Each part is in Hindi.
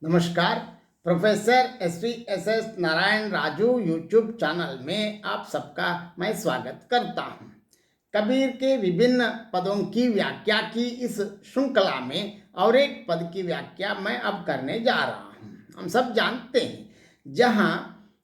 नमस्कार। Professor SVSS Narayan Raju YouTube channel में आप सबका मैं स्वागत करता हूं। कबीर के विभिन्न पदों की व्याख्या की इस श्रृंखला में और एक पद की व्याख्या मैं अब करने जा रहा हूं। हम सब जानते हैं जहां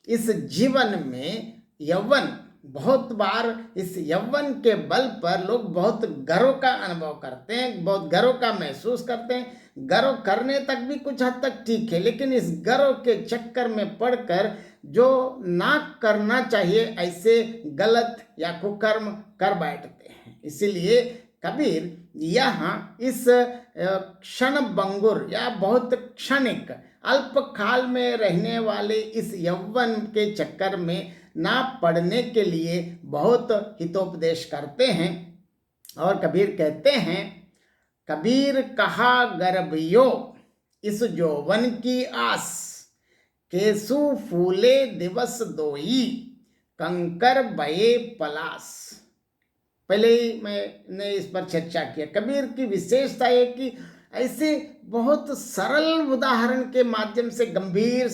इस जीवन में यौवन बहुत बार इस यौवन के बल पर लोग बहुत गर्व का अनुभव करते हैं, बहुत गर्व का महसूस करते हैं। गर्व करने तक भी कुछ हद तक ठीक है, लेकिन इस गर्व के चक्कर में पड़कर जो ना करना चाहिए ऐसे गलत या कुकर्म कर बैठते हैं। इसीलिए कबीर यहाँ इस क्षण भंगुर या बहुत क्षणिक अल्पकाल में रहने वाले इस यौवन के चक्कर में ना पड़ने के लिए बहुत हितोपदेश करते हैं। और कबीर कहते हैं, कबीर कहा गर्भियो इस यौवन की आस, केसु फूले दिवस दोई कंकर बये पलास। पहले ही मैंने इस पर चर्चा किया। कबीर की विशेषता है कि ऐसे बहुत सरल उदाहरण के माध्यम से गंभीर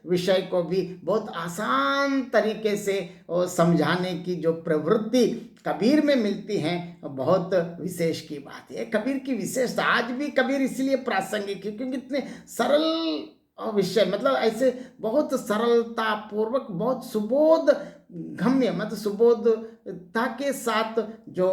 विषय को भी बहुत आसान तरीके से समझाने की जो प्रवृत्ति कबीर में मिलती है, बहुत विशेष की बात है। कबीर की विशेषता आज भी कबीर इसलिए प्रासंगिक है क्योंकि इतने सरल विषय, मतलब ऐसे बहुत सरलता पूर्वक, बहुत सुबोध गम्य, मतलब सुबोधता के साथ जो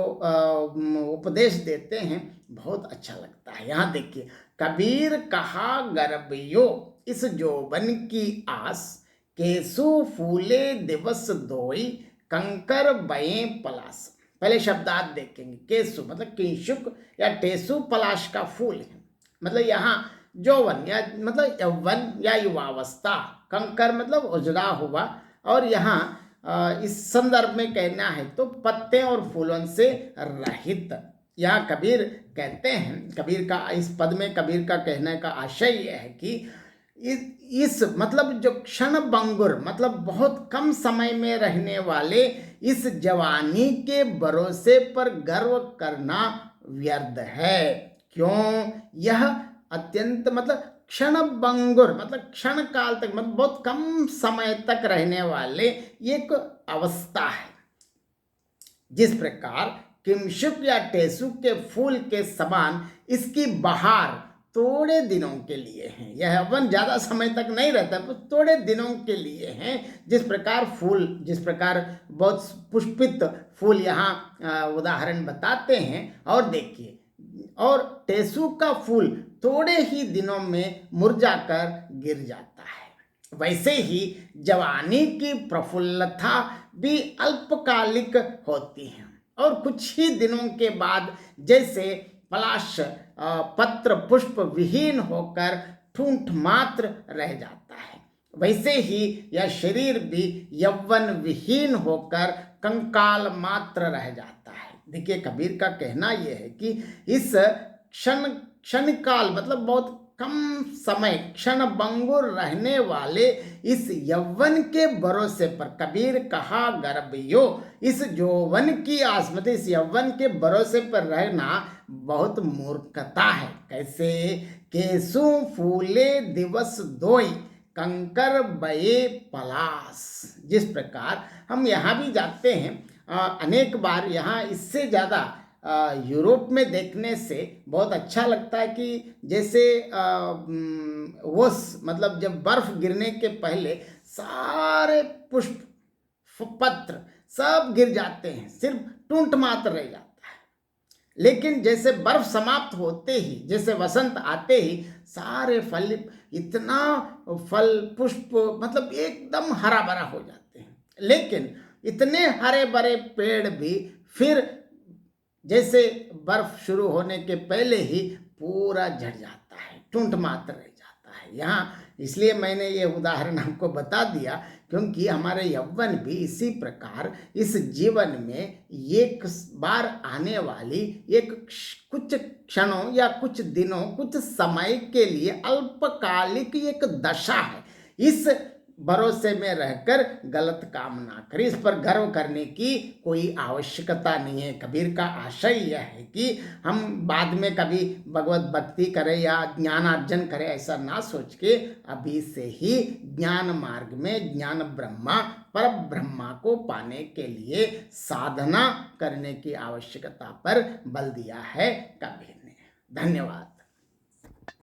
उपदेश देते हैं, बहुत अच्छा लगता है। यहाँ देखिए, कबीर कहा गर्भियो इस यौवन की आस, केसु फूले दिवस दोई कंकर बये पलास। पहले शब्दार्थ देखेंगे। केसु मतलब किंशुक या टेसु पलाश का फूल है, मतलब यहाँ यौवन या मतलब यौवन या युवावस्था, कंकर मतलब उजड़ा हुआ, और यहाँ इस संदर्भ में कहना है तो पत्ते और फूलों से रहित। यहाँ कबीर कहते हैं, कबीर का इस पद में कबीर का कहने का आशय यह है कि इस मतलब जो क्षण भंगुर मतलब बहुत कम समय में रहने वाले इस जवानी के भरोसे पर गर्व करना व्यर्थ है। क्यों? यह अत्यंत मतलब क्षण भंगुर मतलब क्षण काल तक, मतलब बहुत कम समय तक रहने वाले एक अवस्था है। जिस प्रकार किंशुक या टेसु के फूल के समान इसकी बहार थोड़े दिनों के लिए है। यह वन ज्यादा समय तक नहीं रहता, तो थोड़े दिनों के लिए है। जिस प्रकार बहुत पुष्पित फूल यहाँ उदाहरण बताते हैं। और देखिए, और टेसु का फूल थोड़े ही दिनों में मुरझाकर गिर जाता है, वैसे ही जवानी की प्रफुल्लता भी अल्पकालिक होती है और कुछ ही दिनों के बाद जैसे पलाश पत्र पुष्प विहीन होकर ठूंठ मात्र रह जाता है, वैसे ही यह शरीर भी यौवन विहीन होकर कंकाल मात्र रह जाता है। देखिए, कबीर का कहना यह है कि इस क्षणकाल मतलब बहुत कम समय क्षण भंगुर रहने वाले इस यौवन के भरोसे पर, कबीर कहा गर्भियो इस यौवन की आस, मतलब इस यौवन के भरोसे पर रहना बहुत मूर्खता है। कैसे? केसु फूले दिवस दोई कंकर बये पलास। जिस प्रकार हम यहाँ भी जाते हैं, अनेक बार यहाँ इससे ज़्यादा यूरोप में देखने से बहुत अच्छा लगता है कि जैसे ओस मतलब जब बर्फ गिरने के पहले सारे पुष्प पत्र सब गिर जाते हैं, सिर्फ टूंट मात्र रह जाता है। लेकिन जैसे बर्फ समाप्त होते ही, जैसे वसंत आते ही सारे फल, इतना फल पुष्प मतलब एकदम हरा भरा हो जाते हैं। लेकिन इतने हरे भरे पेड़ भी फिर जैसे बर्फ शुरू होने के पहले ही पूरा झड़ जाता है, टूंट मात्र रह जाता है। यहाँ इसलिए मैंने ये उदाहरण आपको बता दिया क्योंकि हमारे यौवन भी इसी प्रकार इस जीवन में एक बार आने वाली एक कुछ क्षणों या कुछ दिनों कुछ समय के लिए अल्पकालिक एक दशा है। इस भरोसे में रहकर गलत काम ना करें। इस पर गर्व करने की कोई आवश्यकता नहीं है। कबीर का आशय यह है कि हम बाद में कभी भगवत भक्ति करें या ज्ञान अर्जन करें, ऐसा ना सोच के अभी से ही ज्ञान मार्ग में ज्ञान ब्रह्मा पर ब्रह्मा को पाने के लिए साधना करने की आवश्यकता पर बल दिया है कबीर ने। धन्यवाद।